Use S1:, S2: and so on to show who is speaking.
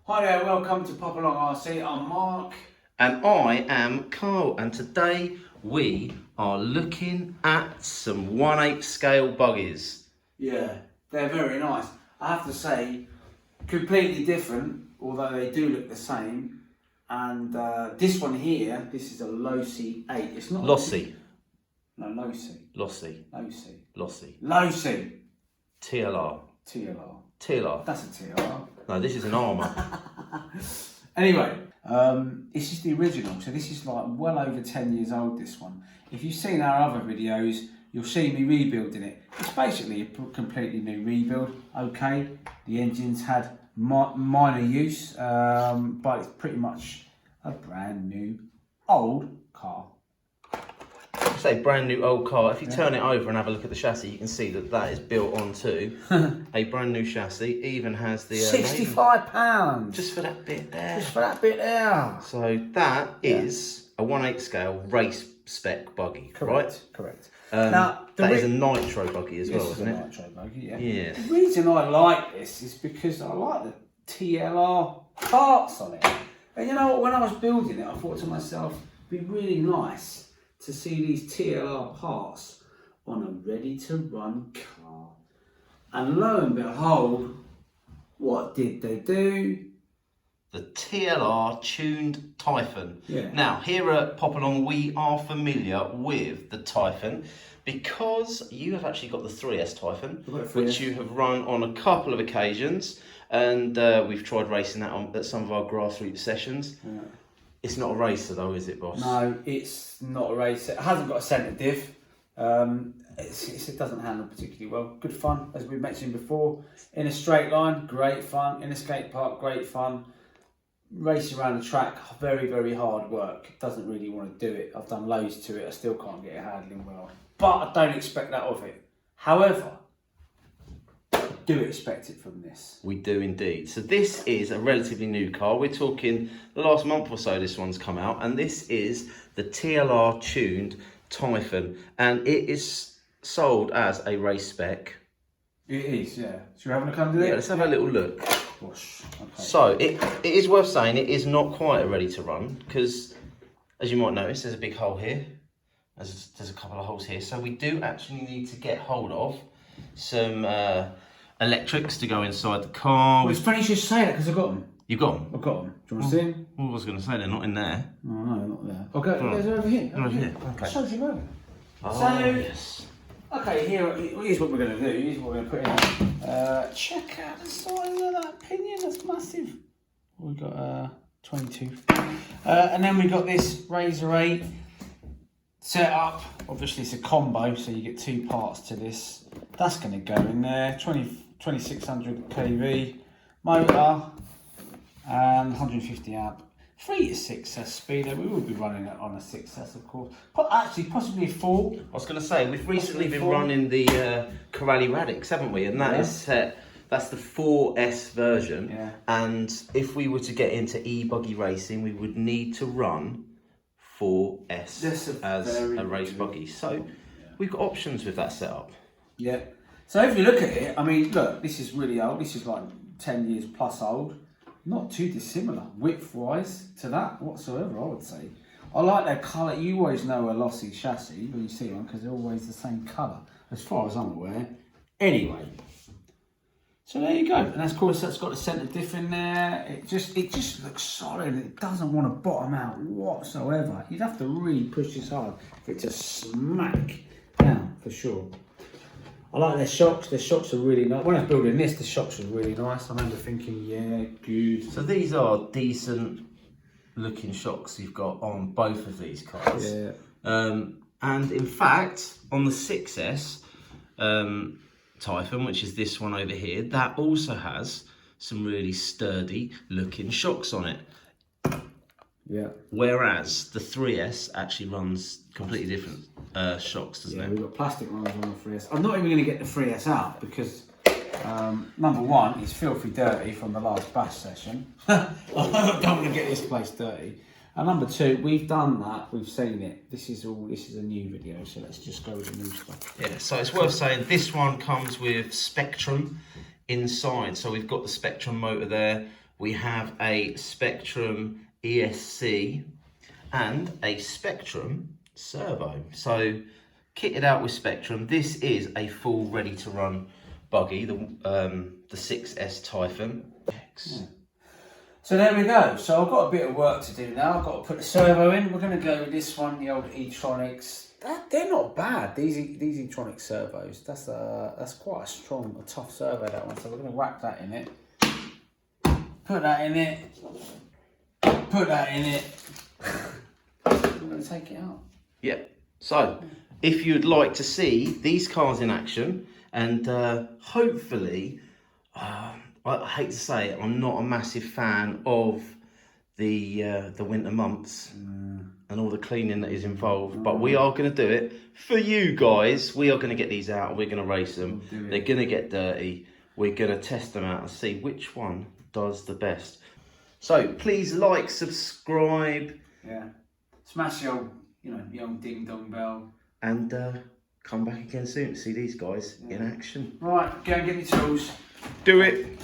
S1: Hi there, welcome to Pop Along RC. I'm Mark.
S2: And I am Carl, and today we are looking at some 1/8 scale buggies.
S1: Yeah, they're very nice. I have to say, completely different, although they do look the same. And this one here, this is a Losi 8. It's not
S2: Losi.
S1: No, Losi.
S2: Losi.
S1: Losi.
S2: Losi.
S1: Losi.
S2: TLR.
S1: TLR.
S2: TLR.
S1: That's a TLR.
S2: No, this is an Arrma.
S1: Anyway, this is the original. So this is like well over 10 years old, this one. If you've seen our other videos, you'll see me rebuilding it. It's basically a completely new rebuild. Okay, the engine's had minor use, but it's pretty much a brand new old car.
S2: Say brand new old car. If you turn it over and have a look at the chassis, you can see that that is built onto a brand new chassis. Even has the
S1: £65
S2: just for that bit there.
S1: Just for that bit there.
S2: So that is a 1/8 scale race spec buggy, right?
S1: Correct.
S2: Now that is a nitro buggy as well, isn't it?
S1: Nitro buggy, yeah.
S2: Yeah.
S1: The reason I like this is because I like the TLR parts on it. And you know what? When I was building it, I thought to myself, it'd be really nice to see these TLR parts on a ready-to-run car. And lo and behold, what did they do?
S2: The TLR tuned Typhon.
S1: Yeah.
S2: Now, here at Pop Along, we are familiar with the Typhon because you have actually got the 3S Typhon, which you have run on a couple of occasions, and we've tried racing that at some of our grassroots sessions. Yeah. It's not a racer though, is it, boss?
S1: No, it's not a racer. It hasn't got a centre diff. It doesn't handle particularly well. Good fun, as we mentioned before. In a straight line, great fun. In a skate park, great fun. Racing around the track, very, very hard work. Doesn't really want to do it. I've done loads to it. I still can't get it handling well. But I don't expect that of it. However, do expect it from this.
S2: We do indeed. So this is a relatively new car. We're talking the last month or so this one's come out, and this is the TLR tuned Typhon, and it is sold as a race spec.
S1: It is, yeah. Should we have a look under it?
S2: Yeah, let's have a little look.
S1: Gosh, okay.
S2: So it is worth saying it is not quite a ready to run because, as you might notice, there's a big hole here. There's a couple of holes here, so we do actually need to get hold of some electrics to go inside the car.
S1: Well, it's funny you should say that because I've got them.
S2: You've got them?
S1: I've got them. Do you want to see them?
S2: Well, I was going to say they're not in there.
S1: No, not there. Okay, they're over here.
S2: Over here. Okay.
S1: Shows you over.
S2: Oh,
S1: so,
S2: yes.
S1: Okay, here's what we're going to do. Here's what we're going to put in. Check out the size of that pinion. That's massive. We've got 22. And then we've got this Razor 8 set up. Obviously, it's a combo, so you get two parts to this. That's going to go in there. 2600 kV motor and 150 amp. 3 to 6S speeder. We will be running it on a 6S, of course. Actually, possibly 4.
S2: I was going to say, we've recently been running the Corrali Radix, haven't we? And that is set, that's the 4S version.
S1: Yeah.
S2: And if we were to get into e-buggy racing, we would need to run 4S as a race buggy. So we've got options with that setup.
S1: Yeah. So if you look at it, I mean, look, this is really old. This is like 10 years plus old. Not too dissimilar width-wise to that whatsoever, I would say. I like their colour. You always know a Losi chassis when you see one because they're always the same colour, as far as I'm aware. Anyway, so there you go. And of course, that's got a centre diff in there. It just looks solid. It doesn't want to bottom out whatsoever. You'd have to really push this hard for it to smack down for sure. I like their shocks. Their shocks are really nice. When I was building this, the shocks were really nice. I remember thinking, yeah, good.
S2: So these are decent looking shocks you've got on both of these cars.
S1: Yeah.
S2: And in fact, on the 6S Typhon, which is this one over here, that also has some really sturdy looking shocks on it.
S1: Yeah.
S2: Whereas the 3S actually runs completely different shocks, doesn't it?
S1: We've got plastic ones on the 3S. I'm not even going to get the 3S out because number one, it's filthy dirty from the last bash session. I don't want to get this place dirty. And number two, we've done that, we've seen it. This is a new video, so let's just go with the new stuff.
S2: Yeah, so it's worth saying this one comes with Spectrum inside. So we've got the Spectrum motor there. we have a Spectrum ESC and a Spectrum servo. So kitted out with Spectrum, this is a full ready to run buggy, the 6S Typhon.
S1: Yeah. So there we go. So I've got a bit of work to do now. I've got to put the servo in. We're going to go with this one, the old E-tronics. They're not bad. These E-tronic servos. That's quite a strong, a tough servo, that one. So we're going to whack that in it. Put that in it. Put that in it. We're going to take it out.
S2: Yep. So if you'd like to see these cars in action, and hopefully, I hate to say it, I'm not a massive fan of the winter months and all the cleaning that is involved, but we are going to do it for you guys. We are going to get these out and we're going to race them. They're going to get dirty. We're going to test them out and see which one does the best. So please like, subscribe.
S1: Yeah. Smash the old, the old ding dong bell.
S2: And come back again soon to see these guys in action.
S1: Right, go and get your tools.
S2: Do it.